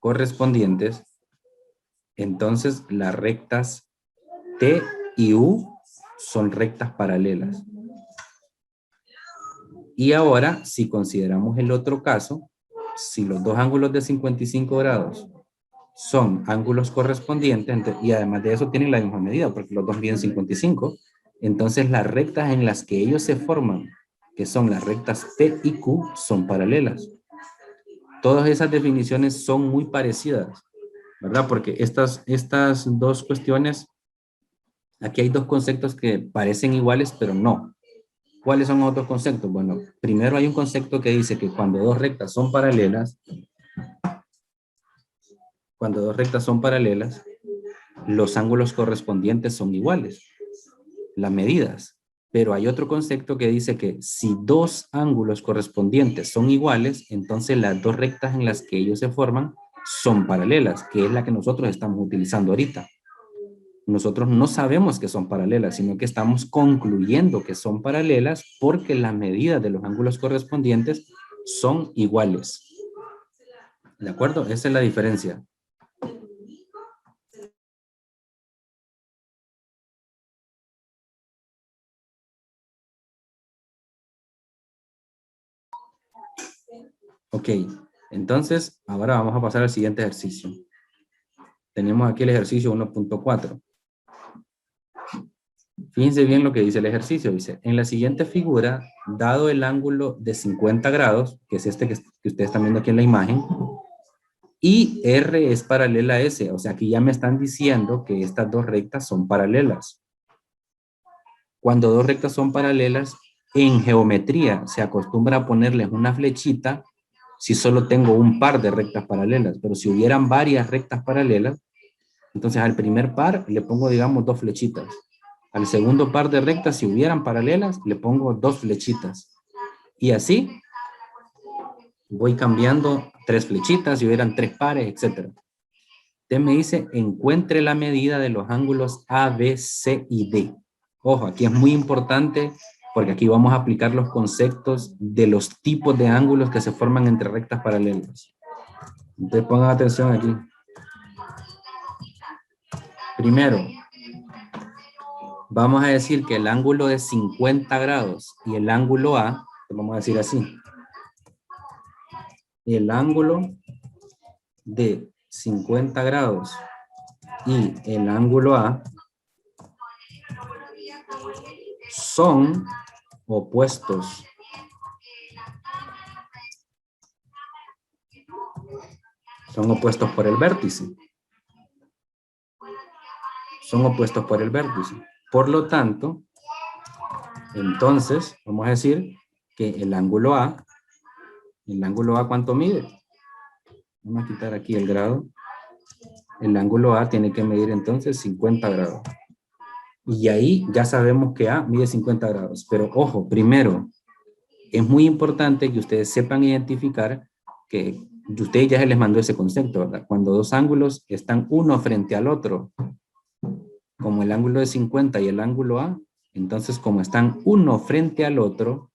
correspondientes, entonces las rectas T y U son rectas paralelas. Y ahora, si consideramos el otro caso, si los dos ángulos de 55 grados son ángulos correspondientes, y además de eso tienen la misma medida, porque los dos miden 55, entonces las rectas en las que ellos se forman, que son las rectas T y Q, son paralelas. Todas esas definiciones son muy parecidas, ¿verdad? Porque estas dos cuestiones, aquí hay dos conceptos que parecen iguales, pero no. ¿Cuáles son los otros conceptos? Bueno, primero hay un concepto que dice que cuando dos rectas son paralelas, los ángulos correspondientes son iguales, las medidas. Pero hay otro concepto que dice que si dos ángulos correspondientes son iguales, entonces las dos rectas en las que ellos se forman son paralelas, que es la que nosotros estamos utilizando ahorita. Nosotros no sabemos que son paralelas, sino que estamos concluyendo que son paralelas porque las medidas de los ángulos correspondientes son iguales. ¿De acuerdo? Esa es la diferencia. Ok, entonces ahora vamos a pasar al siguiente ejercicio. Tenemos aquí el ejercicio 1.4. Fíjense bien lo que dice el ejercicio. Dice, en la siguiente figura, dado el ángulo de 50 grados, que es este que ustedes están viendo aquí en la imagen, y R es paralela a S. O sea, aquí ya me están diciendo que estas dos rectas son paralelas. Cuando dos rectas son paralelas, en geometría se acostumbra a ponerles una flechita si solo tengo un par de rectas paralelas. Pero si hubieran varias rectas paralelas, entonces al primer par le pongo, digamos, dos flechitas. Al segundo par de rectas, si hubieran paralelas, le pongo dos flechitas. Y así voy cambiando tres flechitas, si hubieran tres pares, etc. Usted me dice, encuentre la medida de los ángulos A, B, C y D. Ojo, aquí es muy importante porque aquí vamos a aplicar los conceptos de los tipos de ángulos que se forman entre rectas paralelas. Entonces pongan atención aquí. Primero, vamos a decir que el ángulo de 50 grados y el ángulo A, vamos a decir así, el ángulo de 50 grados y el ángulo A son opuestos. Son opuestos por el vértice. Son opuestos por el vértice. Por lo tanto, entonces, vamos a decir que el ángulo A, ¿cuánto mide? Vamos a quitar aquí el grado. El ángulo A tiene que medir entonces 50 grados. Y ahí ya sabemos que A mide 50 grados. Pero ojo, primero, es muy importante que ustedes sepan identificar que ustedes ya se les mandó ese concepto, ¿verdad? Cuando dos ángulos están uno frente al otro, como el ángulo de 50 y el ángulo A, entonces como están uno frente al otro,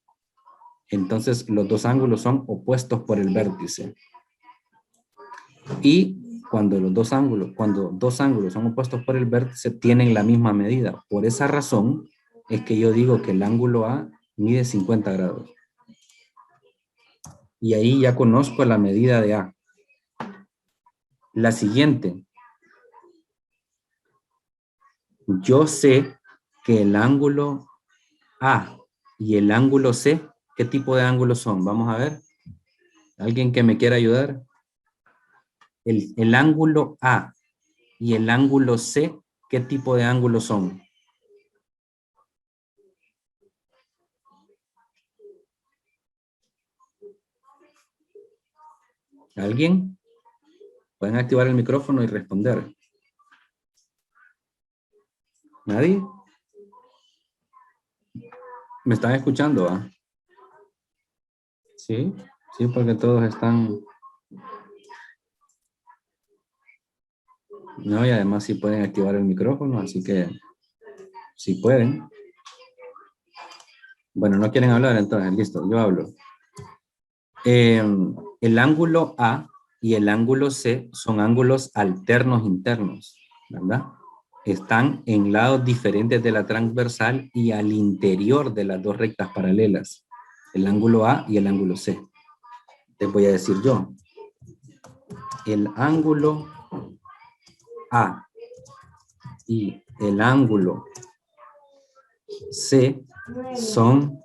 entonces los dos ángulos son opuestos por el vértice. Y cuando dos ángulos son opuestos por el vértice, tienen la misma medida. Por esa razón es que yo digo que el ángulo A mide 50 grados. Y ahí ya conozco la medida de A. La siguiente. Yo sé que el ángulo A y el ángulo C, ¿qué tipo de ángulos son? Vamos a ver. ¿Alguien que me quiera ayudar? El ángulo A y el ángulo C, ¿qué tipo de ángulos son? ¿Alguien? Pueden activar el micrófono y responder. ¿Nadie? ¿Me están escuchando? ¿Ah? Sí, sí, porque todos están... No, y además sí pueden activar el micrófono, así que sí pueden. Bueno, no quieren hablar, entonces, listo, yo hablo. El ángulo A y el ángulo C son ángulos alternos internos, ¿verdad? Están en lados diferentes de la transversal y al interior de las dos rectas paralelas, el ángulo A y el ángulo C. Les voy a decir yo, el ángulo A y el ángulo C son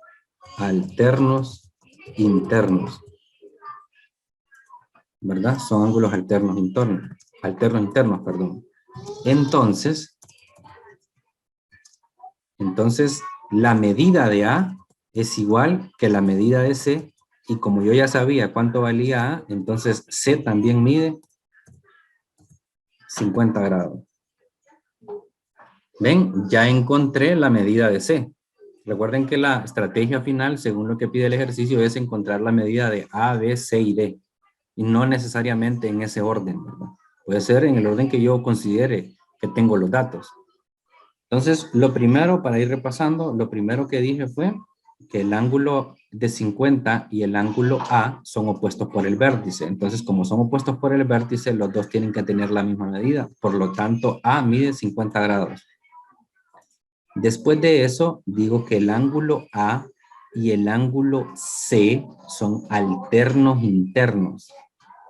alternos internos, ¿verdad? Son ángulos alternos internos, perdón. Entonces, la medida de A es igual que la medida de C, y como yo ya sabía cuánto valía A, entonces C también mide 50 grados. ¿Ven? Ya encontré la medida de C. Recuerden que la estrategia final, según lo que pide el ejercicio, es encontrar la medida de A, B, C y D. Y no necesariamente en ese orden, ¿verdad? Puede ser en el orden que yo considere que tengo los datos. Entonces, lo primero, para ir repasando, lo primero que dije fue que el ángulo de 50 y el ángulo A son opuestos por el vértice. Entonces, como son opuestos por el vértice, los dos tienen que tener la misma medida. Por lo tanto, A mide 50 grados. Después de eso, digo que el ángulo A y el ángulo C son alternos internos.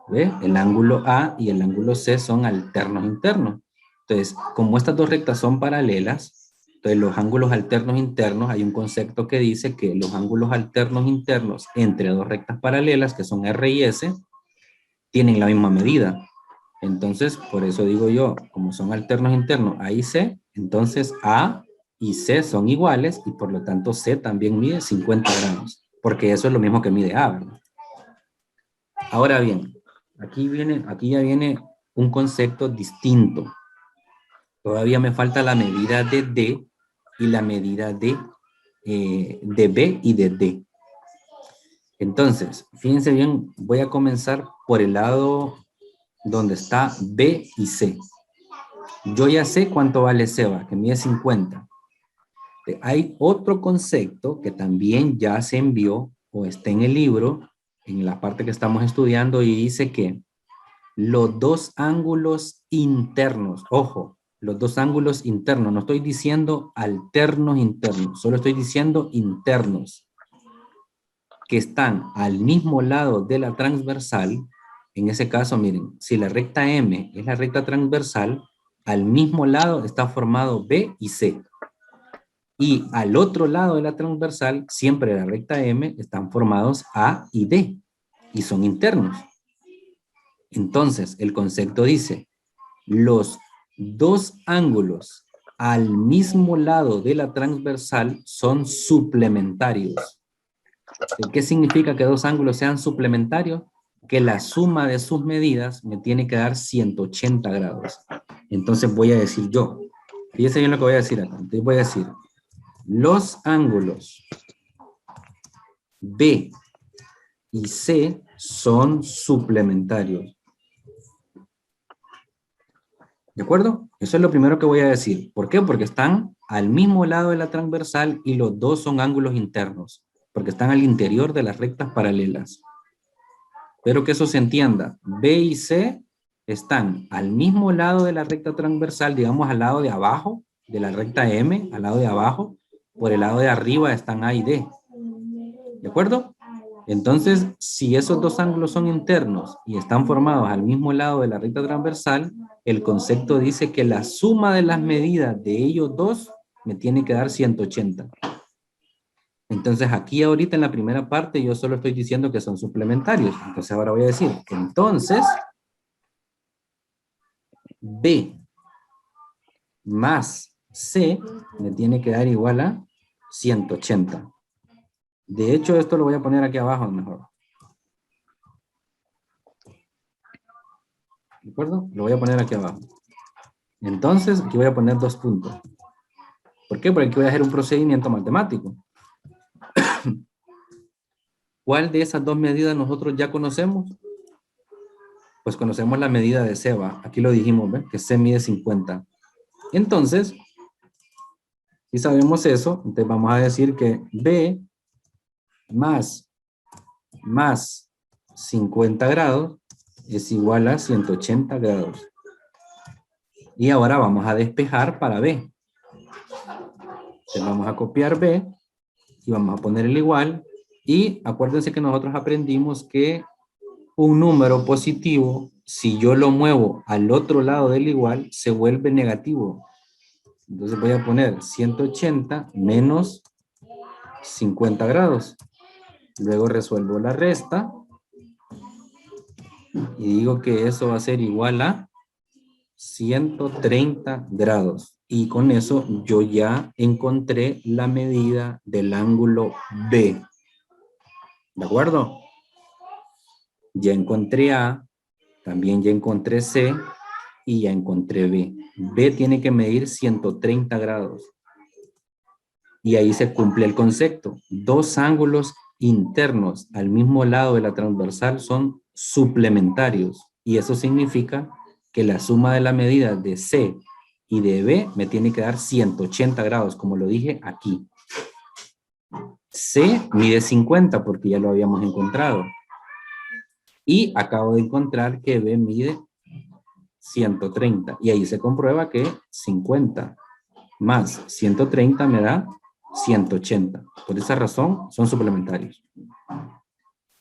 ¿Ve? El ángulo A y el ángulo C son alternos internos. Entonces, como estas dos rectas son paralelas, entonces los ángulos alternos internos, hay un concepto que dice que los ángulos alternos internos entre dos rectas paralelas, que son R y S, tienen la misma medida. Entonces, por eso digo yo, como son alternos internos A y C, entonces A y C son iguales y por lo tanto C también mide 50 grados, porque eso es lo mismo que mide A, ¿verdad? Ahora bien, aquí ya viene un concepto distinto. Todavía me falta la medida de D y la medida de B y de D. Entonces, fíjense bien, voy a comenzar por el lado donde está B y C. Yo ya sé cuánto vale Seba, que mide 50. Hay otro concepto que también ya se envió o está en el libro, en la parte que estamos estudiando, y dice que los dos ángulos internos, ojo, los dos ángulos internos, no estoy diciendo alternos internos, solo estoy diciendo internos, que están al mismo lado de la transversal. En ese caso, miren, si la recta M es la recta transversal, al mismo lado está formado B y C. Y al otro lado de la transversal, siempre la recta M, están formados A y D, y son internos. Entonces, el concepto dice, los dos ángulos al mismo lado de la transversal son suplementarios. ¿Qué significa que dos ángulos sean suplementarios? Que la suma de sus medidas me tiene que dar 180 grados. Entonces voy a decir yo, fíjense bien lo que voy a decir acá. Entonces voy a decir, los ángulos B y C son suplementarios. ¿De acuerdo? Eso es lo primero que voy a decir. ¿Por qué? Porque están al mismo lado de la transversal y los dos son ángulos internos, porque están al interior de las rectas paralelas. Pero que eso se entienda. B y C están al mismo lado de la recta transversal, digamos al lado de abajo, de la recta M, al lado de abajo. Por el lado de arriba están A y D. ¿De acuerdo? Entonces, si esos dos ángulos son internos y están formados al mismo lado de la recta transversal, el concepto dice que la suma de las medidas de ellos dos me tiene que dar 180. Entonces, aquí ahorita en la primera parte yo solo estoy diciendo que son suplementarios. Entonces, ahora voy a decir, entonces, B más C me tiene que dar igual a 180. De hecho, esto lo voy a poner aquí abajo mejor. ¿De acuerdo? Lo voy a poner aquí abajo. Entonces, aquí voy a poner 2 puntos. ¿Por qué? Porque aquí voy a hacer un procedimiento matemático. ¿Cuál de esas dos medidas nosotros ya conocemos? Pues conocemos la medida de Seba. Aquí lo dijimos, ¿ves? Que C mide 50. Entonces, si sabemos eso, entonces vamos a decir que B más 50 grados es igual a 180 grados. Y ahora vamos a despejar para B. Entonces vamos a copiar B y vamos a poner el igual. Y acuérdense que nosotros aprendimos que un número positivo, si yo lo muevo al otro lado del igual, se vuelve negativo. Entonces voy a poner 180 menos 50 grados. Luego resuelvo la resta. Y digo que eso va a ser igual a 130 grados. Y con eso yo ya encontré la medida del ángulo B. ¿De acuerdo? Ya encontré A, también ya encontré C y ya encontré B. B tiene que medir 130 grados. Y ahí se cumple el concepto. Dos ángulos internos al mismo lado de la transversal son suplementarios. Y eso significa que la suma de la medida de C y de B me tiene que dar 180 grados, como lo dije aquí. C mide 50 porque ya lo habíamos encontrado. Y acabo de encontrar que B mide 130. Y ahí se comprueba que 50 más 130 me da 180. Por esa razón son suplementarios.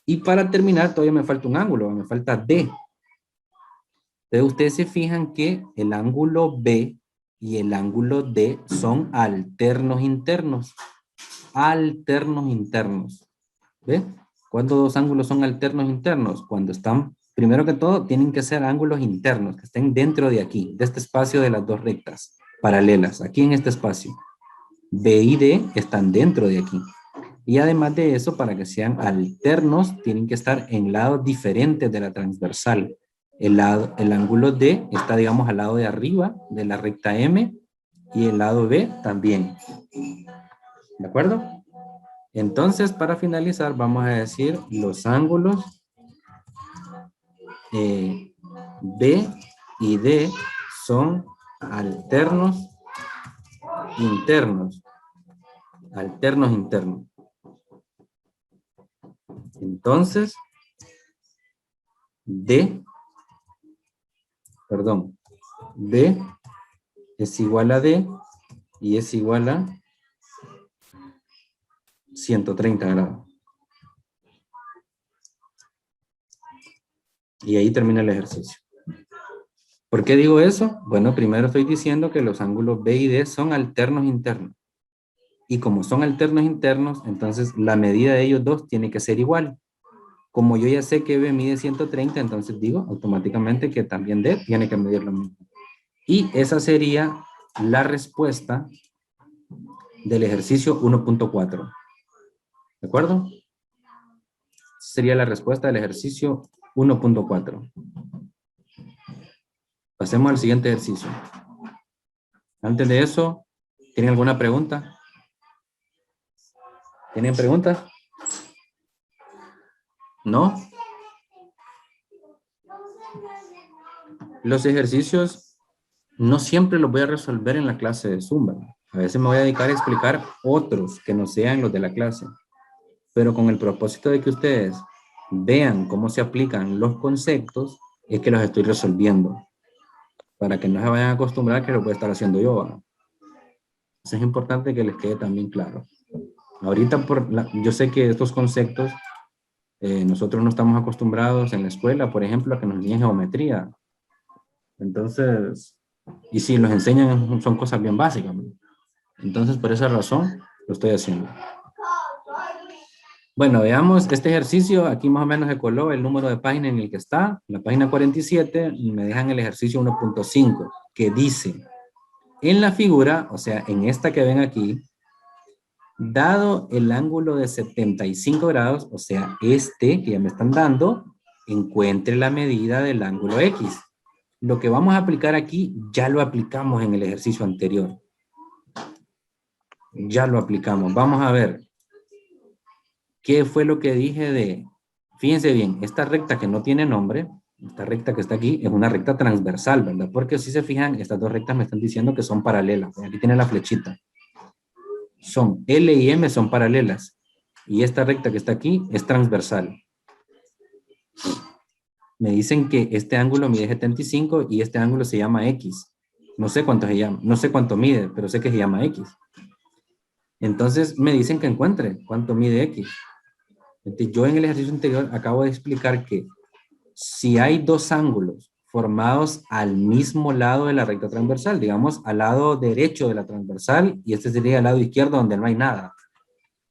Y para terminar todavía me falta un ángulo, me falta D. Entonces ustedes se fijan que el ángulo B y el ángulo D son alternos internos. Alternos internos. ¿Ve? ¿Cuándo dos ángulos son alternos internos? Cuando están, primero que todo, tienen que ser ángulos internos, que estén dentro de aquí, de este espacio de las dos rectas paralelas, aquí en este espacio. B y D están dentro de aquí. Y además de eso, para que sean alternos, tienen que estar en lados diferentes de la transversal. El ángulo D está, digamos, al lado de arriba de la recta M y el lado B también. ¿De acuerdo? Entonces, para finalizar, vamos a decir los ángulos B y D son alternos internos. Alternos internos. Entonces, B es igual a D y es igual a 130 grados. Y ahí termina el ejercicio. ¿Por qué digo eso? Bueno, primero estoy diciendo que los ángulos B y D son alternos internos. Y como son alternos internos, entonces la medida de ellos dos tiene que ser igual. Como yo ya sé que B mide 130, entonces digo automáticamente que también D tiene que medir lo mismo. Y esa sería la respuesta del ejercicio 1.4. ¿De acuerdo? Sería la respuesta del ejercicio 1.4. Pasemos al siguiente ejercicio. Antes de eso, ¿tienen alguna pregunta? ¿Tienen preguntas? ¿No? Los ejercicios no siempre los voy a resolver en la clase de Zumba. A veces me voy a dedicar a explicar otros que no sean los de la clase. Pero con el propósito de que ustedes vean cómo se aplican los conceptos, es que los estoy resolviendo. Para que no se vayan a acostumbrar que lo puedo estar haciendo yo. ¿No? Entonces es importante que les quede también claro. Ahorita yo sé que estos conceptos nosotros no estamos acostumbrados en la escuela, por ejemplo, a que nos enseñen geometría. Entonces, y si los enseñan son cosas bien básicas. ¿No? Entonces, por esa razón, lo estoy haciendo. Bueno, veamos este ejercicio. Aquí más o menos se coló el número de página en el que está. La página 47 me dejan el ejercicio 1.5, que dice, en la figura, o sea, en esta que ven aquí, dado el ángulo de 75 grados, o sea, este que ya me están dando, encuentre la medida del ángulo X. Lo que vamos a aplicar aquí, ya lo aplicamos en el ejercicio anterior. Ya lo aplicamos. Vamos a ver. ¿Qué fue lo que dije de... Fíjense bien, esta recta que no tiene nombre, esta recta que está aquí, es una recta transversal, ¿verdad? Porque si se fijan, estas dos rectas me están diciendo que son paralelas. Aquí tiene la flechita. Son L y M son paralelas. Y esta recta que está aquí es transversal. me dicen que este ángulo mide 75 y este ángulo se llama X. No sé cuánto se llama, no sé cuánto mide, pero sé que se llama X. Entonces me dicen que encuentre cuánto mide X. Entonces, yo en el ejercicio anterior acabo de explicar que si hay dos ángulos formados al mismo lado de la recta transversal, digamos al lado derecho de la transversal, y este sería el lado izquierdo donde no hay nada.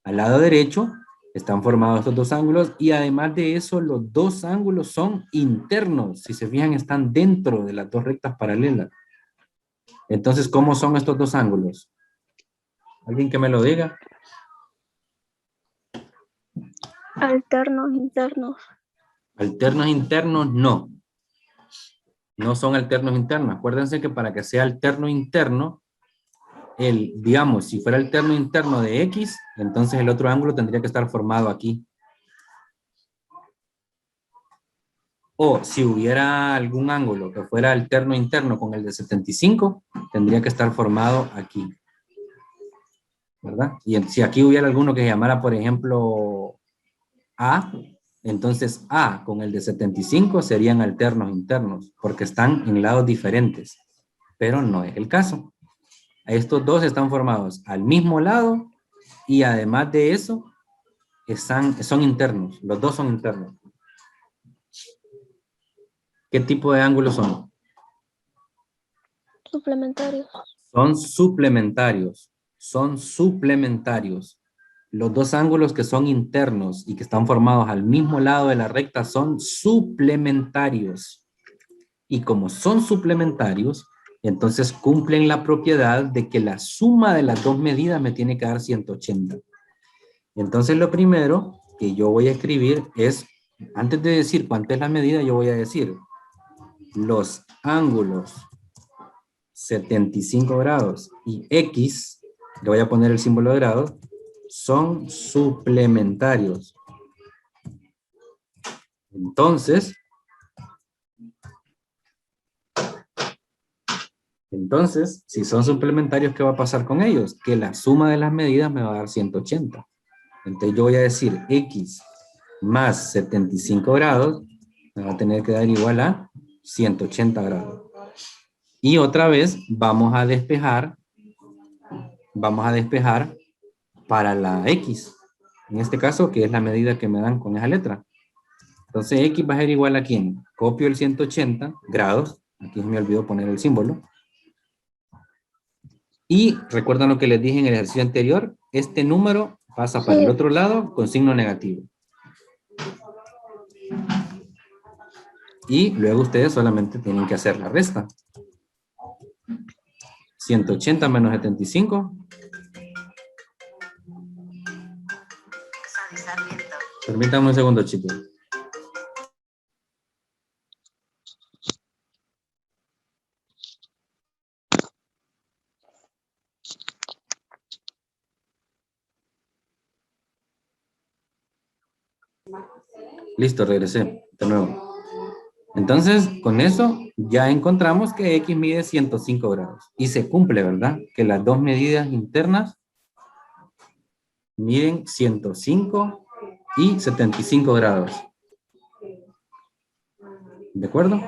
Al lado derecho están formados estos dos ángulos y además de eso los dos ángulos son internos. Si se fijan, están dentro de las dos rectas paralelas. Entonces, ¿cómo son estos dos ángulos? ¿Alguien que me lo diga? Alternos, internos. Alternos internos, no. No son alternos internos. Acuérdense que para que sea alterno interno, digamos, si fuera alterno interno de X, entonces el otro ángulo tendría que estar formado aquí. O si hubiera algún ángulo que fuera alterno interno con el de 75, tendría que estar formado aquí. ¿Verdad? Y si aquí hubiera alguno que se llamara, por ejemplo, A, entonces A con el de 75 serían alternos internos, porque están en lados diferentes. Pero no es el caso. Estos dos están formados al mismo lado y además de eso, son internos. Los dos son internos. ¿Qué tipo de ángulos son? Suplementarios. Son suplementarios. Son suplementarios. Los dos ángulos que son internos y que están formados al mismo lado de la recta son suplementarios. Y como son suplementarios, entonces cumplen la propiedad de que la suma de las dos medidas me tiene que dar 180. Entonces lo primero que yo voy a escribir es, antes de decir cuánto es la medida, yo voy a decir los ángulos 75 grados y X, le voy a poner el símbolo de grado, son suplementarios. Entonces, si son suplementarios, ¿qué va a pasar con ellos? Que la suma de las medidas me va a dar 180. Entonces yo voy a decir X más 75 grados, me va a tener que dar igual a 180 grados. Y otra vez vamos a despejar para la X. En este caso, que es la medida que me dan con esa letra. Entonces X va a ser igual a ¿quién? Copio el 180 grados. Aquí me olvidó poner el símbolo. Y recuerdan lo que les dije en el ejercicio anterior. Este número pasa para el otro lado con signo negativo. Y luego ustedes solamente tienen que hacer la resta. 180 menos 75. Permítanme un segundo, chicos. Listo, regresé de nuevo. Entonces, con eso ya encontramos que X mide 105 grados. Y se cumple, ¿verdad? Que las dos medidas internas miden 105 y 75 grados. ¿De acuerdo?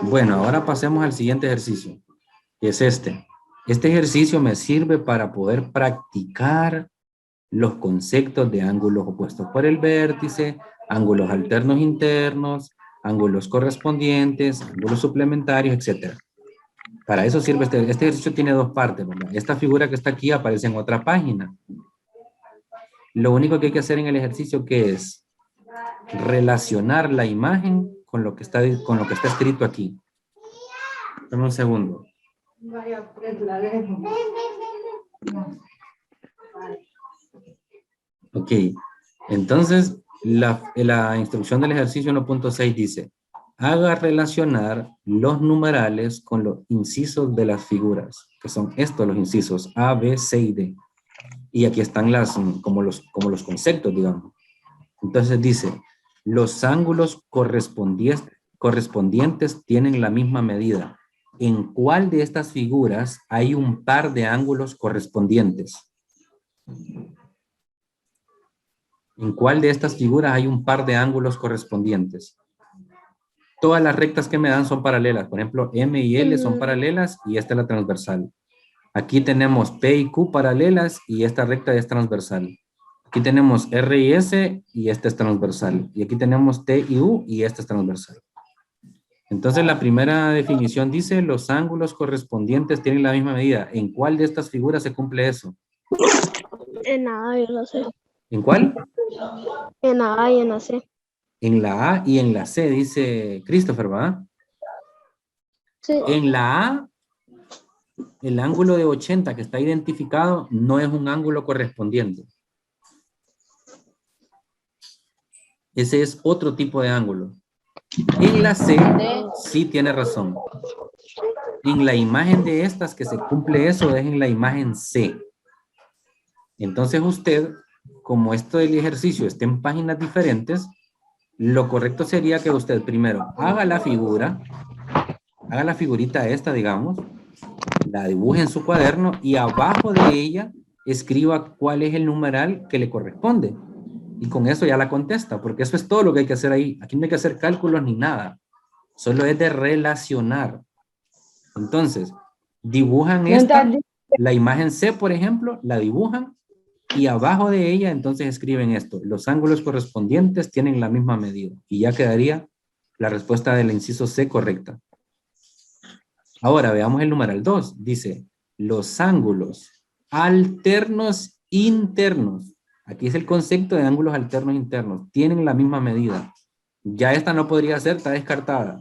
Bueno, ahora pasemos al siguiente ejercicio, que es este. Este ejercicio me sirve para poder practicar los conceptos de ángulos opuestos por el vértice, ángulos alternos internos, ángulos correspondientes, ángulos suplementarios, etc. Para eso sirve este ejercicio. Tiene dos partes, ¿verdad? Esta figura que está aquí aparece en otra página. Lo único que hay que hacer en el ejercicio, ¿qué es? Relacionar la imagen con lo que está escrito aquí. Dame un segundo. Ok, entonces la instrucción del ejercicio 1.6 dice: haga relacionar los numerales con los incisos de las figuras, que son estos los incisos A, B, C y D. Y aquí están como los conceptos, digamos. Entonces dice, los ángulos correspondientes tienen la misma medida. ¿En cuál de estas figuras hay un par de ángulos correspondientes? ¿En cuál de estas figuras hay un par de ángulos correspondientes? Todas las rectas que me dan son paralelas. Por ejemplo, M y L son paralelas y esta es la transversal. Aquí tenemos P y Q paralelas y esta recta es transversal. Aquí tenemos R y S y esta es transversal. Y aquí tenemos T y U y esta es transversal. Entonces la primera definición dice los ángulos correspondientes tienen la misma medida. ¿En cuál de estas figuras se cumple eso? En la A y en la C. ¿En cuál? En la A y en la C. En la A y en la C, dice Christopher, ¿va? Sí. En la A, el ángulo de 80 que está identificado no es un ángulo correspondiente. Ese es otro tipo de ángulo. En la C, sí tiene razón. En la imagen de estas que se cumple eso es en la imagen C. Entonces usted, como esto del ejercicio está en páginas diferentes, lo correcto sería que usted primero haga la figura, haga la figurita esta, digamos, la dibuje en su cuaderno y abajo de ella escriba cuál es el numeral que le corresponde. Y con eso ya la contesta, porque eso es todo lo que hay que hacer ahí. Aquí no hay que hacer cálculos ni nada. Solo es de relacionar. Entonces, dibujan esta, la imagen C, por ejemplo, la dibujan y abajo de ella entonces escriben esto. Los ángulos correspondientes tienen la misma medida. Y ya quedaría la respuesta del inciso C correcta. Ahora veamos el numeral 2. Dice, los ángulos alternos internos. Aquí es el concepto de ángulos alternos internos. Tienen la misma medida. Ya esta no podría ser, está descartada.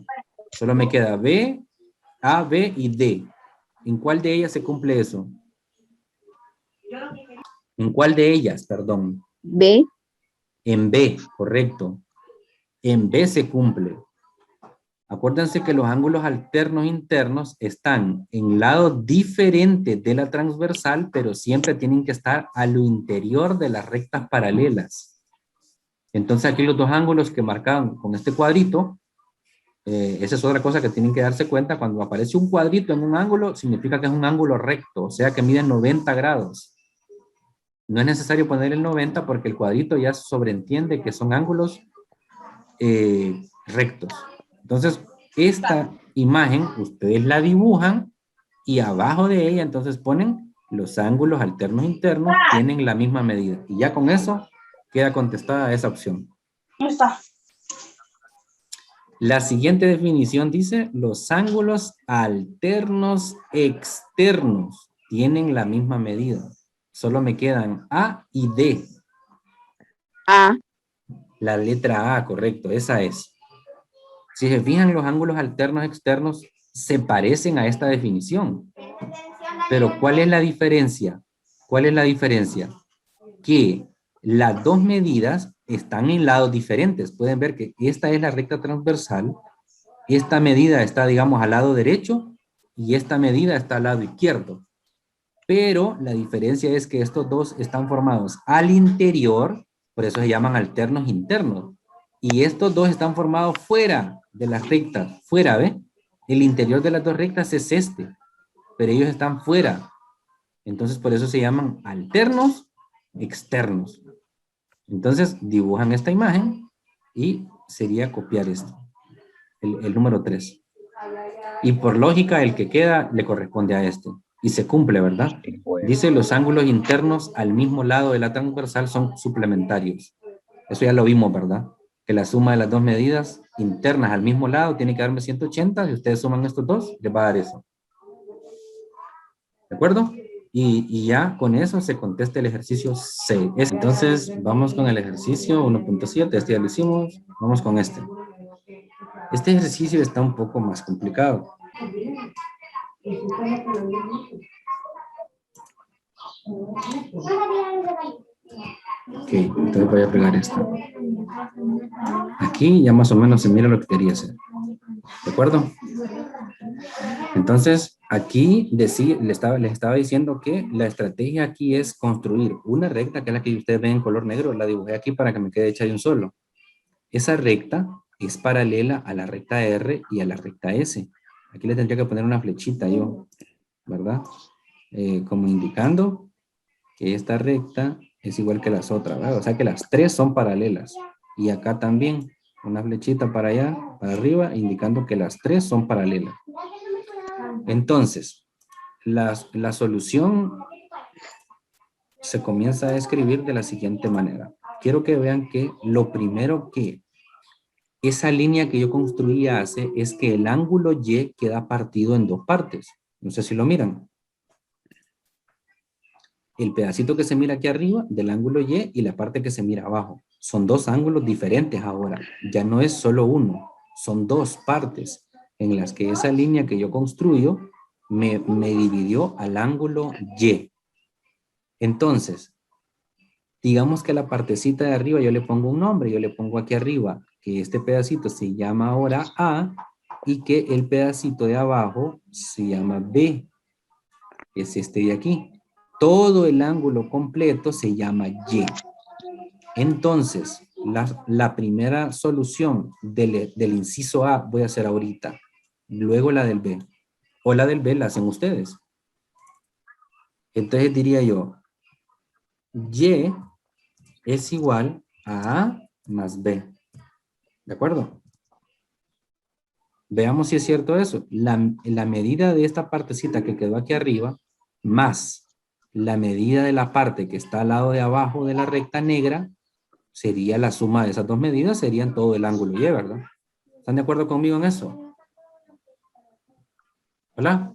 Solo me queda B, A, B y D. ¿En cuál de ellas se cumple eso? ¿En cuál de ellas, perdón? B. En B, correcto. En B se cumple. Acuérdense que los ángulos alternos internos están en lados diferentes de la transversal, pero siempre tienen que estar a lo interior de las rectas paralelas. Entonces aquí los dos ángulos que marcaban con este cuadrito, esa es otra cosa que tienen que darse cuenta. Cuando aparece un cuadrito en un ángulo, significa que es un ángulo recto, o sea que mide 90 grados. No es necesario poner el 90 porque el cuadrito ya sobreentiende que son ángulos rectos. Entonces, esta imagen ustedes la dibujan y abajo de ella entonces ponen los ángulos alternos internos tienen la misma medida. Y ya con eso queda contestada esa opción. ¿Dónde está? La siguiente definición dice, los ángulos alternos externos tienen la misma medida. Solo me quedan A y D. A. La letra A, correcto, esa es. Si se fijan, los ángulos alternos externos se parecen a esta definición. Pero ¿cuál es la diferencia? ¿Cuál es la diferencia? Que las dos medidas están en lados diferentes. Pueden ver que esta es la recta transversal, esta medida está, digamos, al lado derecho y esta medida está al lado izquierdo. Pero la diferencia es que estos dos están formados al interior, por eso se llaman alternos internos. Y estos dos están formados fuera de las rectas, fuera, ¿ve? El interior de las dos rectas es este, pero ellos están fuera. Entonces, por eso se llaman alternos externos. Entonces, dibujan esta imagen y sería copiar esto, el número 3. Y por lógica, el que queda le corresponde a este. Y se cumple, ¿verdad? Dice, los ángulos internos al mismo lado de la transversal son suplementarios. Eso ya lo vimos, ¿verdad? Que la suma de las dos medidas internas al mismo lado tiene que darme 180. Si ustedes suman estos dos, les va a dar eso. ¿De acuerdo? Y ya con eso se contesta el ejercicio C. Entonces, vamos con el ejercicio 1.7. Este ya lo hicimos. Vamos con este. Este ejercicio está un poco más complicado. Ok, entonces voy a pegar esto. Aquí ya más o menos se mira lo que quería hacer. ¿De acuerdo? Entonces, aquí les estaba diciendo que la estrategia aquí es construir una recta, que es la que ustedes ven en color negro. La dibujé aquí para que me quede hecha de un solo. Esa recta es paralela a la recta R y a la recta S. Aquí le tendría que poner una flechita yo, ¿verdad? Como indicando que esta recta es igual que las otras, ¿verdad? O sea que las tres son paralelas. Y acá también, una flechita para allá, para arriba, indicando que las tres son paralelas. Entonces, la solución se comienza a escribir de la siguiente manera. Quiero que vean que lo primero que esa línea que yo construía hace es que el ángulo Y queda partido en dos partes. No sé si lo miran. El pedacito que se mira aquí arriba del ángulo Y la parte que se mira abajo. Son dos ángulos diferentes ahora. Ya no es solo uno. Son dos partes en las que esa línea que yo construyo me dividió al ángulo Y. Entonces, digamos que a la partecita de arriba yo le pongo un nombre. Yo le pongo aquí arriba que este pedacito se llama ahora A y que el pedacito de abajo se llama B. Es este de aquí. Todo el ángulo completo se llama Y. Entonces, la primera solución del inciso A voy a hacer ahorita. Luego la del B. O la del B la hacen ustedes. Entonces diría yo, Y es igual a A más B. ¿De acuerdo? Veamos si es cierto eso. La medida de esta partecita que quedó aquí arriba, más la medida de la parte que está al lado de abajo de la recta negra, sería la suma de esas dos medidas, serían todo el ángulo Y, ¿verdad? ¿Están de acuerdo conmigo en eso? ¿Hola?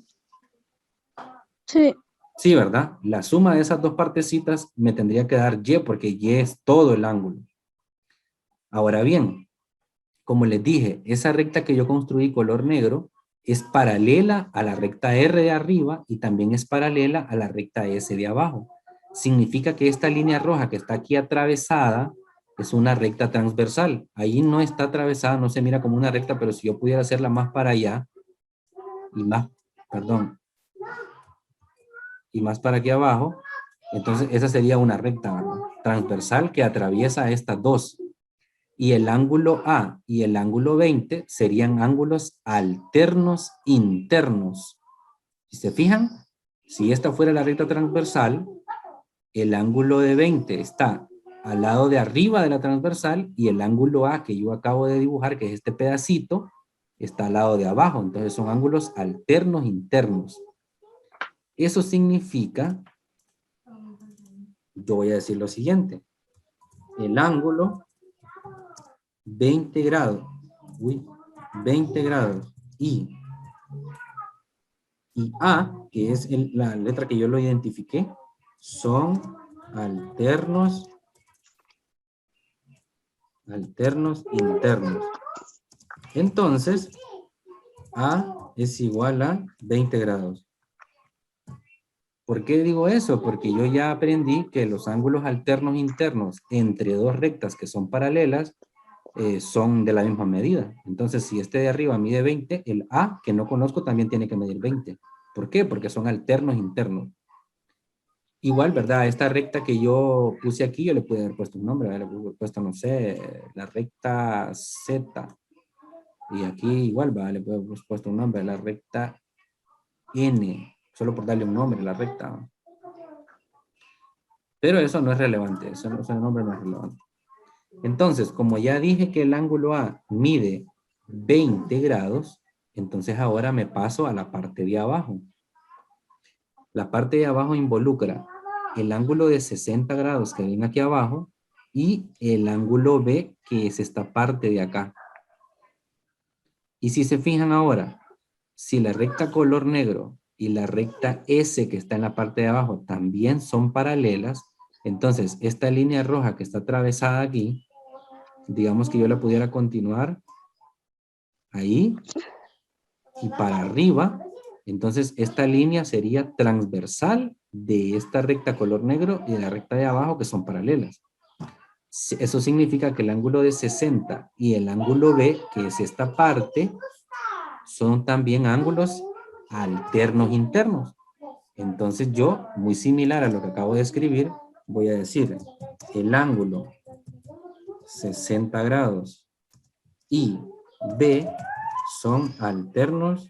Sí. Sí, ¿verdad? La suma de esas dos partecitas me tendría que dar Y, porque Y es todo el ángulo. Ahora bien, como les dije, esa recta que yo construí color negro es paralela a la recta R de arriba y también es paralela a la recta S de abajo. Significa que esta línea roja que está aquí atravesada es una recta transversal. Ahí no está atravesada, no se mira como una recta, pero si yo pudiera hacerla más para allá y más, perdón, y más para aquí abajo, entonces esa sería una recta, ¿verdad?, transversal que atraviesa estas dos. Y el ángulo A y el ángulo 20 serían ángulos alternos internos. Si se fijan, si esta fuera la recta transversal, el ángulo de 20 está al lado de arriba de la transversal y el ángulo A que yo acabo de dibujar, que es este pedacito, está al lado de abajo. Entonces son ángulos alternos internos. Eso significa, yo voy a decir lo siguiente, el ángulo 20 grados, 20 grados y A, que es la letra que yo lo identifiqué, son alternos internos. Entonces, A es igual a 20 grados. ¿Por qué digo eso? Porque yo ya aprendí que los ángulos alternos internos entre dos rectas que son paralelas son de la misma medida. Entonces, si este de arriba mide 20, el A, que no conozco, también tiene que medir 20. ¿Por qué? Porque son alternos internos. Igual, ¿verdad? Esta recta que yo puse aquí, yo le pude haber puesto un nombre, ¿verdad? Le pude puesto, no sé, la recta Z. Y aquí igual, ¿verdad? Le pude haber puesto un nombre, la recta N. Solo por darle un nombre, la recta. Pero eso no es relevante, ese nombre no es relevante. Entonces, como ya dije que el ángulo A mide 20 grados, entonces ahora me paso a la parte de abajo. La parte de abajo involucra el ángulo de 60 grados que viene aquí abajo y el ángulo B, que es esta parte de acá. Y si se fijan ahora, si la recta color negro y la recta S que está en la parte de abajo también son paralelas, entonces esta línea roja que está atravesada aquí, digamos que yo la pudiera continuar ahí y para arriba, entonces esta línea sería transversal de esta recta color negro y de la recta de abajo que son paralelas. Eso significa que el ángulo de 60 y el ángulo B, que es esta parte, son también ángulos alternos internos. Entonces yo, muy similar a lo que acabo de escribir, voy a decir el ángulo 60 grados y B son alternos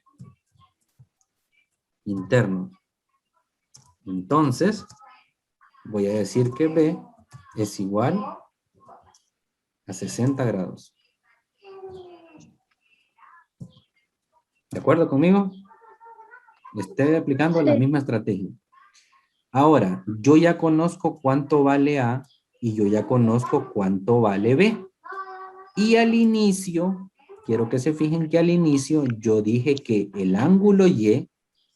internos. Entonces, voy a decir que B es igual a 60 grados. ¿De acuerdo conmigo? Estoy aplicando la Sí. misma estrategia. Ahora, yo ya conozco cuánto vale A y yo ya conozco cuánto vale B. Y al inicio, quiero que se fijen que al inicio yo dije que el ángulo Y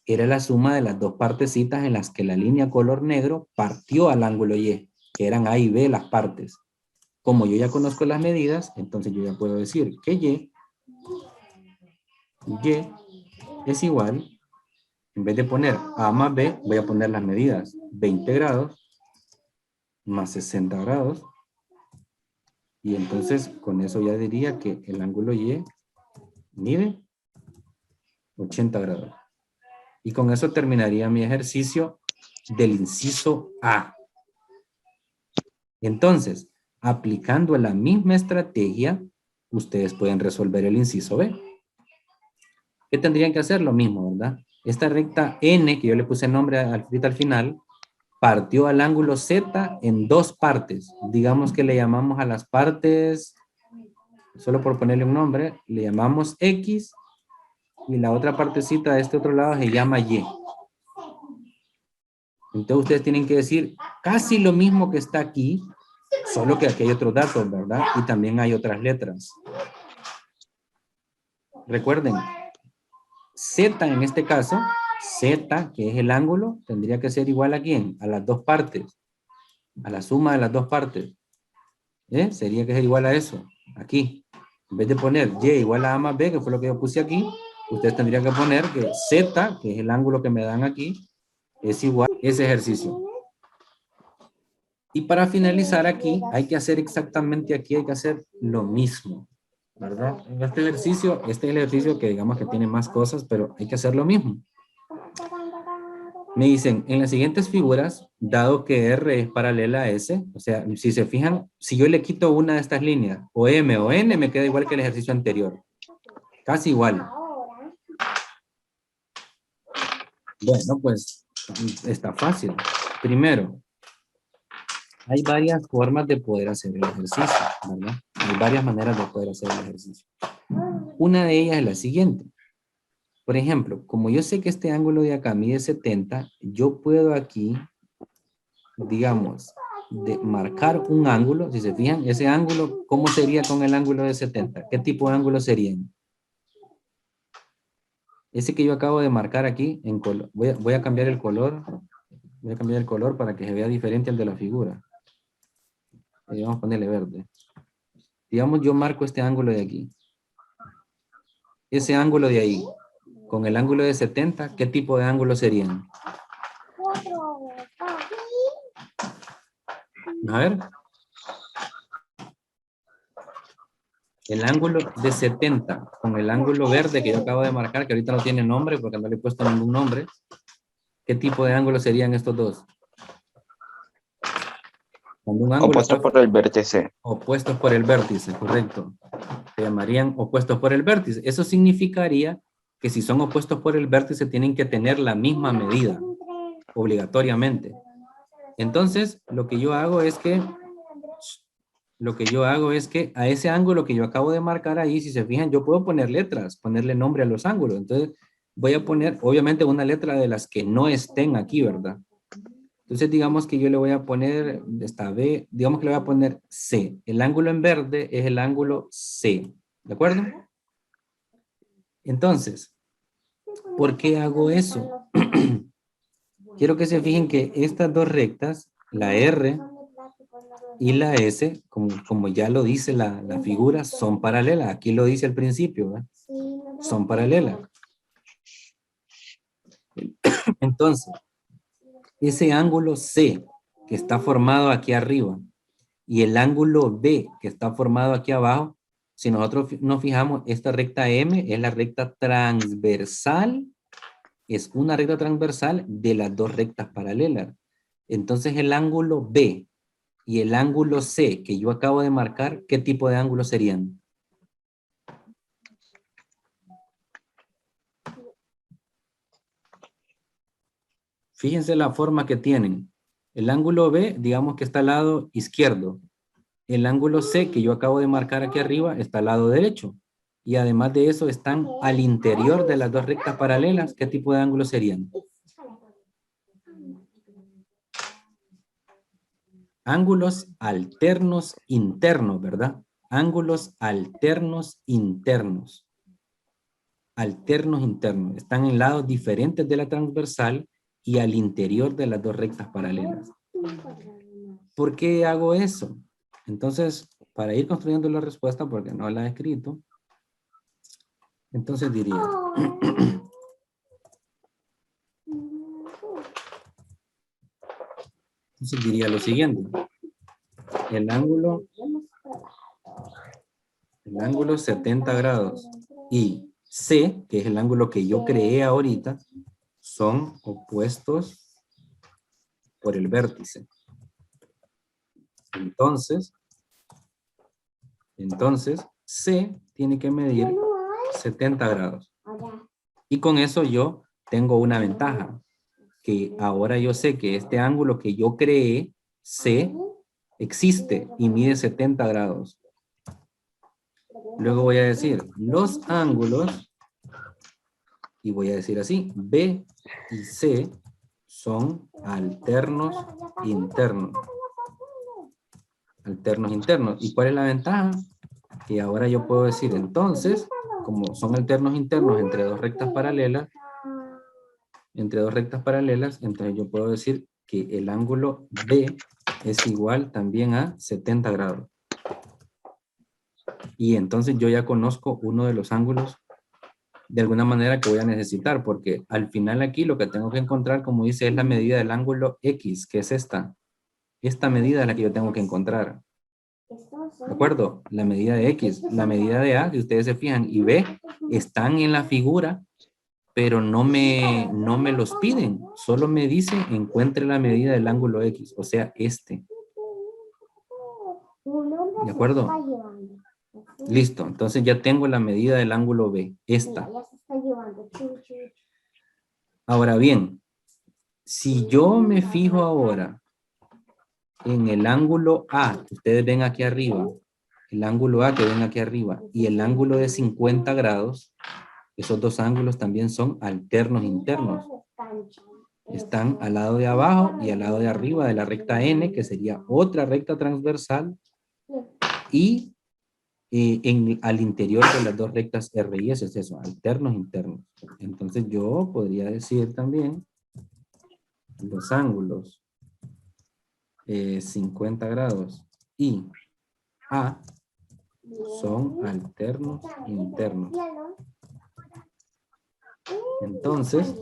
era la suma de las dos partecitas en las que la línea color negro partió al ángulo Y, que eran A y B las partes. Como yo ya conozco las medidas, entonces yo ya puedo decir que Y es igual, en vez de poner A más B, voy a poner las medidas. 20 grados más 60 grados. Y entonces con eso ya diría que el ángulo Y mide 80 grados. Y con eso terminaría mi ejercicio del inciso A. Entonces, aplicando la misma estrategia, ustedes pueden resolver el inciso B. ¿Qué tendrían que hacer? Lo mismo, ¿verdad? Esta recta N, que yo le puse nombre ahorita al final, partió al ángulo Z en dos partes. Digamos que le llamamos a las partes, solo por ponerle un nombre, le llamamos X y la otra partecita de este otro lado se llama Y. Entonces ustedes tienen que decir casi lo mismo que está aquí, solo que aquí hay otros datos, ¿verdad? Y también hay otras letras. Recuerden, Z en este caso, Z, que es el ángulo, tendría que ser igual a ¿quién? A las dos partes, a la suma de las dos partes. Sería que es igual a eso, aquí. En vez de poner Y igual a A más B, que fue lo que yo puse aquí, ustedes tendrían que poner que Z, que es el ángulo que me dan aquí, es igual a ese ejercicio. Y para finalizar aquí, hay que hacer exactamente aquí, hay que hacer lo mismo, ¿verdad? En este es el ejercicio que digamos que tiene más cosas, pero hay que hacer lo mismo. Me dicen, en las siguientes figuras, dado que R es paralela a S, o sea, si se fijan, si yo le quito una de estas líneas, o M o N, me queda igual que el ejercicio anterior. Casi igual. Bueno, pues, está fácil. Primero, hay varias formas de poder hacer el ejercicio, ¿verdad? Hay varias maneras de poder hacer el ejercicio. Una de ellas es la siguiente. Por ejemplo, como yo sé que este ángulo de acá mide 70, yo puedo aquí, digamos, marcar un ángulo. Si se fijan, ese ángulo, ¿cómo sería con el ángulo de 70? ¿Qué tipo de ángulo serían? Ese que yo acabo de marcar aquí, en color. Voy a cambiar el color. Voy a cambiar el color para que se vea diferente al de la figura. Vamos a ponerle verde. Digamos, yo marco este ángulo de aquí. Ese ángulo de ahí, con el ángulo de 70, ¿qué tipo de ángulo serían? A ver. El ángulo de 70 con el ángulo verde que yo acabo de marcar, que ahorita no tiene nombre porque no le he puesto ningún nombre. ¿Qué tipo de ángulo serían estos dos? Cuando un ángulo Opuesto por el vértice. opuestos por el vértice, correcto. Se llamarían opuestos por el vértice. Eso significaría que si son opuestos por el vértice tienen que tener la misma medida, obligatoriamente. Entonces, lo que yo hago es que a ese ángulo que yo acabo de marcar ahí, si se fijan, yo puedo poner letras, ponerle nombre a los ángulos. Entonces, voy a poner, obviamente, una letra de las que no estén aquí, ¿verdad? Entonces, digamos que yo le voy a poner, esta B, digamos que le voy a poner C. El ángulo en verde es el ángulo C, ¿de acuerdo? Entonces, ¿por qué hago eso? Quiero que se fijen que estas dos rectas, la R y la S, como ya lo dice la figura, son paralelas. Aquí lo dice al principio, ¿verdad? Son paralelas. Entonces, ese ángulo C que está formado aquí arriba y el ángulo B que está formado aquí abajo, si nosotros nos fijamos, esta recta M es la recta transversal, es una recta transversal de las dos rectas paralelas. Entonces el ángulo B y el ángulo C que yo acabo de marcar, ¿qué tipo de ángulo serían? Fíjense la forma que tienen. El ángulo B, digamos que está al lado izquierdo. El ángulo C que yo acabo de marcar aquí arriba está al lado derecho. Y además de eso están al interior de las dos rectas paralelas. ¿Qué tipo de ángulos serían? Ángulos alternos internos, ¿verdad? Ángulos alternos internos. Alternos internos. Están en lados diferentes de la transversal y al interior de las dos rectas paralelas. ¿Por qué hago eso? Entonces, para ir construyendo la respuesta, porque no la he escrito, entonces diría, lo siguiente. El ángulo 70 grados y C, que es el ángulo que yo creé ahorita, son opuestos por el vértice. Entonces, C tiene que medir 70 grados. Y con eso yo tengo una ventaja, que ahora yo sé que este ángulo que yo creé, C, existe y mide 70 grados. Luego voy a decir los ángulos, y voy a decir así, B y C son alternos internos. Alternos internos. ¿Y cuál es la ventaja? Que ahora yo puedo decir entonces, como son alternos internos entre dos rectas paralelas, entonces yo puedo decir que el ángulo B es igual también a 70 grados. Y entonces yo ya conozco uno de los ángulos de alguna manera que voy a necesitar, porque al final aquí lo que tengo que encontrar, como dice, es la medida del ángulo X, que es esta. Esta medida es la que yo tengo que encontrar. ¿De acuerdo? La medida de X, la medida de A, si ustedes se fijan, y B, están en la figura, pero no me los piden. Solo me dice, encuentre la medida del ángulo X, o sea, este. ¿De acuerdo? Listo, entonces ya tengo la medida del ángulo B, esta. Ahora bien, si yo me fijo ahora en el ángulo A, que ustedes ven aquí arriba, el ángulo A que ven aquí arriba, y el ángulo de 50 grados, esos dos ángulos también son alternos internos. Están al lado de abajo y al lado de arriba de la recta N, que sería otra recta transversal, y al interior de las dos rectas R y S, es eso, alternos internos. Entonces yo podría decir también los ángulos 50 grados y A son alternos internos. Entonces,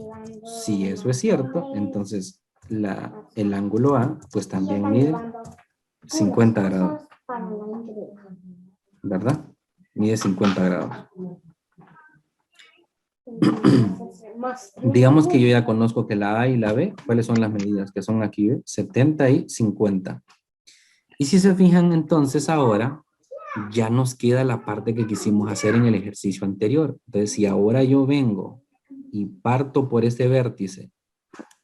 si eso es cierto, entonces el ángulo A pues también mide 50 grados. ¿Verdad? Mide 50 grados. Digamos que yo ya conozco que la A y la B, ¿cuáles son las medidas? Que son aquí, 70 y 50. Y si se fijan entonces ahora, ya nos queda la parte que quisimos hacer en el ejercicio anterior. Entonces, si ahora yo vengo y parto por este vértice,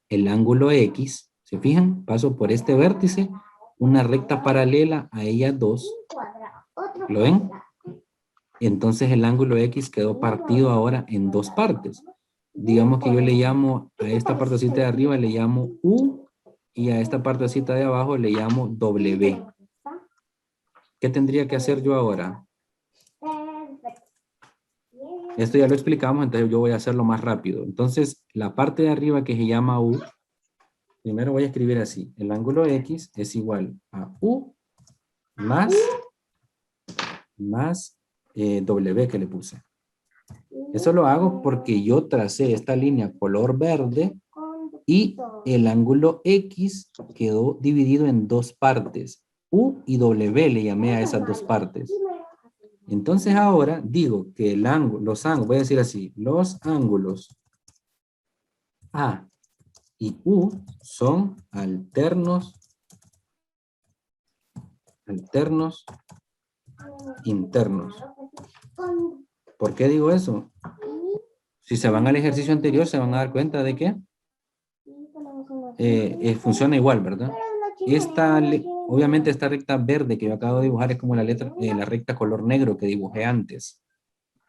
el ángulo X, ¿se fijan? Paso por este vértice, una recta paralela a ellas dos. ¿Lo ven? Entonces el ángulo X quedó partido ahora en dos partes. Digamos que yo le llamo a esta partecita de arriba, le llamo U, y a esta partecita de abajo le llamo W. ¿Qué tendría que hacer yo ahora? Esto ya lo explicamos, entonces yo voy a hacerlo más rápido. Entonces, la parte de arriba que se llama U, primero voy a escribir así. El ángulo X es igual a U más W que le puse. Eso lo hago porque yo tracé esta línea color verde y el ángulo X quedó dividido en dos partes. U y W le llamé a esas dos partes. Entonces ahora digo que los ángulos, voy a decir así, los ángulos A y U son alternos internos. ¿Por qué digo eso? Si se van al ejercicio anterior, se van a dar cuenta de que funciona igual, ¿verdad? Obviamente esta recta verde que yo acabo de dibujar es como la recta color negro que dibujé antes.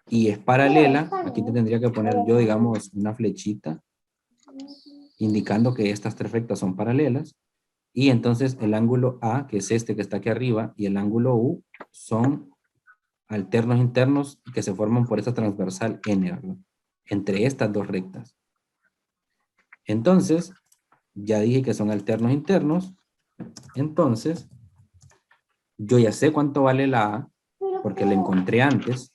Y es paralela. Aquí te tendría que poner yo, digamos, una flechita indicando que estas tres rectas son paralelas. Y entonces el ángulo A, que es este que está aquí arriba, y el ángulo U son alternos internos que se forman por esta transversal N, ¿verdad? Entre estas dos rectas. Entonces, ya dije que son alternos internos. Entonces, yo ya sé cuánto vale la A, porque la encontré antes.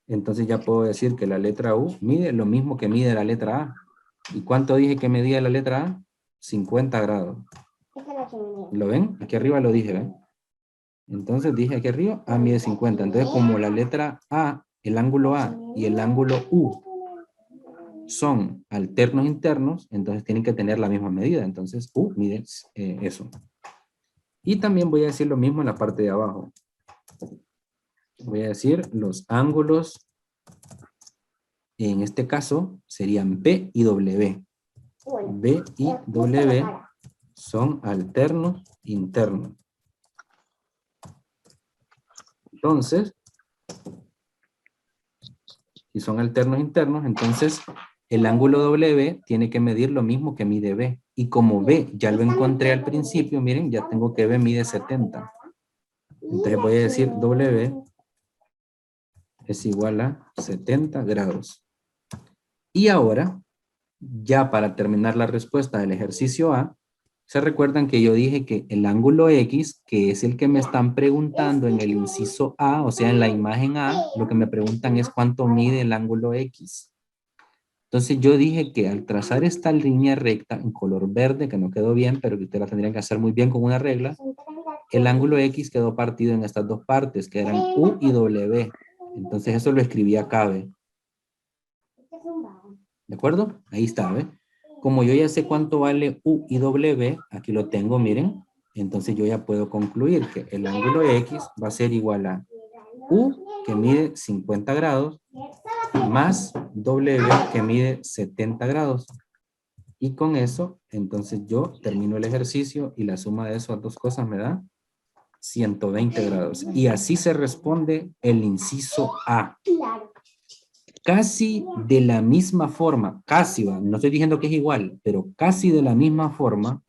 Entonces ya puedo decir que la letra U mide lo mismo que mide la letra A. ¿Y cuánto dije que medía la letra A? 50 grados. ¿Lo ven? Aquí arriba lo dije, ¿ven? Entonces dije aquí arriba, A mide 50. Entonces como la letra A, el ángulo A y el ángulo U son alternos internos, entonces tienen que tener la misma medida. Entonces U mide eso. Y también voy a decir lo mismo en la parte de abajo. Voy a decir los ángulos, en este caso serían B y W. B y W son alternos internos. Entonces, si son alternos internos, entonces el ángulo W tiene que medir lo mismo que mide B. Y como B ya lo encontré al principio, miren, ya tengo que B mide 70. Entonces voy a decir W es igual a 70 grados. Y ahora, ya para terminar la respuesta del ejercicio A, ¿se recuerdan que yo dije que el ángulo X, que es el que me están preguntando en el inciso A, o sea, en la imagen A, lo que me preguntan es cuánto mide el ángulo X? Entonces yo dije que al trazar esta línea recta en color verde, que no quedó bien, pero que ustedes la tendrían que hacer muy bien con una regla, el ángulo X quedó partido en estas dos partes, que eran U y W. Entonces eso lo escribí acá, ¿ve? ¿De acuerdo? Ahí está, ¿ve? Como yo ya sé cuánto vale U y W, aquí lo tengo, miren. Entonces yo ya puedo concluir que el ángulo X va a ser igual a U, que mide 50 grados, más W, que mide 70 grados. Y con eso, entonces yo termino el ejercicio y la suma de esas dos cosas me da 120 grados. Y así se responde el inciso A. Casi de la misma forma, casi, no estoy diciendo que es igual, pero casi de la misma forma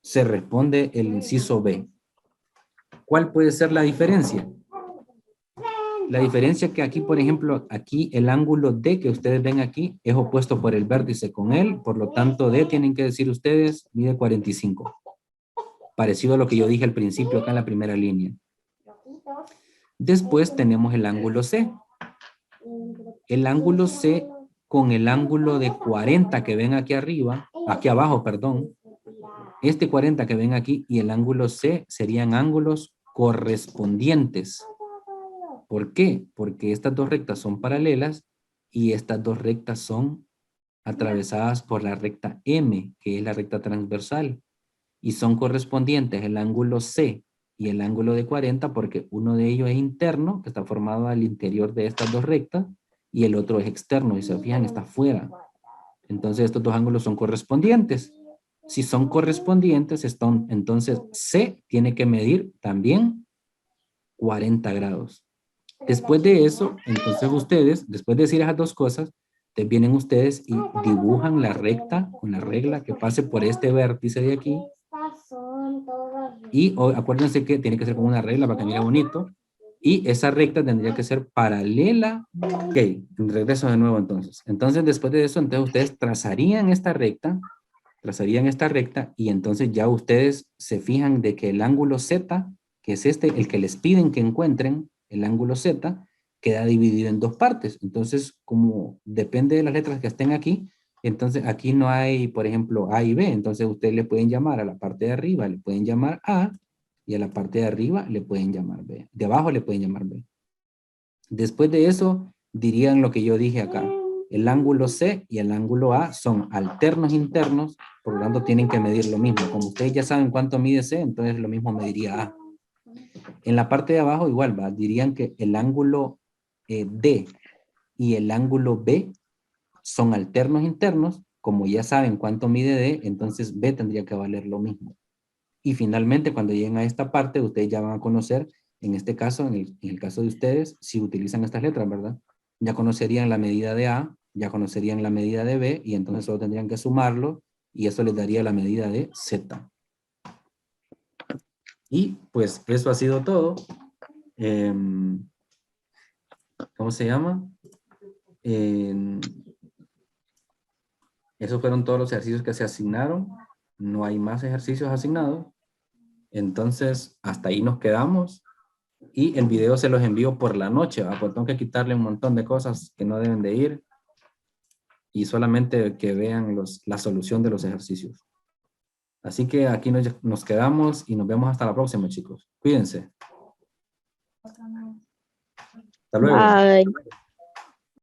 se responde el inciso B. ¿Cuál puede ser la diferencia? La diferencia es que aquí, por ejemplo, aquí el ángulo D que ustedes ven aquí es opuesto por el vértice con él, por lo tanto D tienen que decir ustedes mide 45. Parecido a lo que yo dije al principio acá en la primera línea. Después tenemos el ángulo C. El ángulo C con el ángulo de 40 que ven aquí arriba, aquí abajo, perdón. Este 40 que ven aquí y el ángulo C serían ángulos correspondientes. ¿Por qué? Porque estas dos rectas son paralelas y estas dos rectas son atravesadas por la recta M, que es la recta transversal. Y son correspondientes el ángulo C y el ángulo de 40 porque uno de ellos es interno, que está formado al interior de estas dos rectas, y el otro es externo, y se fijan, está afuera. Entonces estos dos ángulos son correspondientes. Si son correspondientes, entonces C tiene que medir también 40 grados. Después de eso, entonces ustedes, después de decir esas dos cosas, vienen ustedes y dibujan la recta con la regla que pase por este vértice de aquí. Y acuérdense que tiene que ser con una regla para que mire bonito. Y esa recta tendría que ser paralela. Ok, regreso de nuevo entonces. Entonces después de eso, entonces ustedes trazarían esta recta y entonces ya ustedes se fijan de que el ángulo Z, que es este, el que les piden que encuentren, el ángulo Z, queda dividido en dos partes. Entonces, como depende de las letras que estén aquí, entonces aquí no hay, por ejemplo, A y B. Entonces ustedes le pueden llamar a la parte de arriba, le pueden llamar A, y a la parte de arriba le pueden llamar B. De abajo le pueden llamar B. Después de eso, dirían lo que yo dije acá. El ángulo C y el ángulo A son alternos internos, por lo tanto tienen que medir lo mismo. Como ustedes ya saben cuánto mide C, entonces lo mismo mediría A. En la parte de abajo igual, ¿va? Dirían que el ángulo D y el ángulo B son alternos internos, como ya saben cuánto mide D, entonces B tendría que valer lo mismo. Y finalmente, cuando lleguen a esta parte, ustedes ya van a conocer, en este caso, en el caso de ustedes, si utilizan estas letras, ¿verdad? Ya conocerían la medida de A, ya conocerían la medida de B, y entonces solo tendrían que sumarlo, y eso les daría la medida de Z. Y pues eso ha sido todo. ¿Cómo se llama? Esos fueron todos los ejercicios que se asignaron. No hay más ejercicios asignados. Entonces, hasta ahí nos quedamos. Y el video se los envío por la noche, ¿va? Porque tengo que quitarle un montón de cosas que no deben de ir. Y solamente que vean la solución de los ejercicios. Así que aquí nos quedamos y nos vemos hasta la próxima, chicos. Cuídense. Hasta luego. Bye.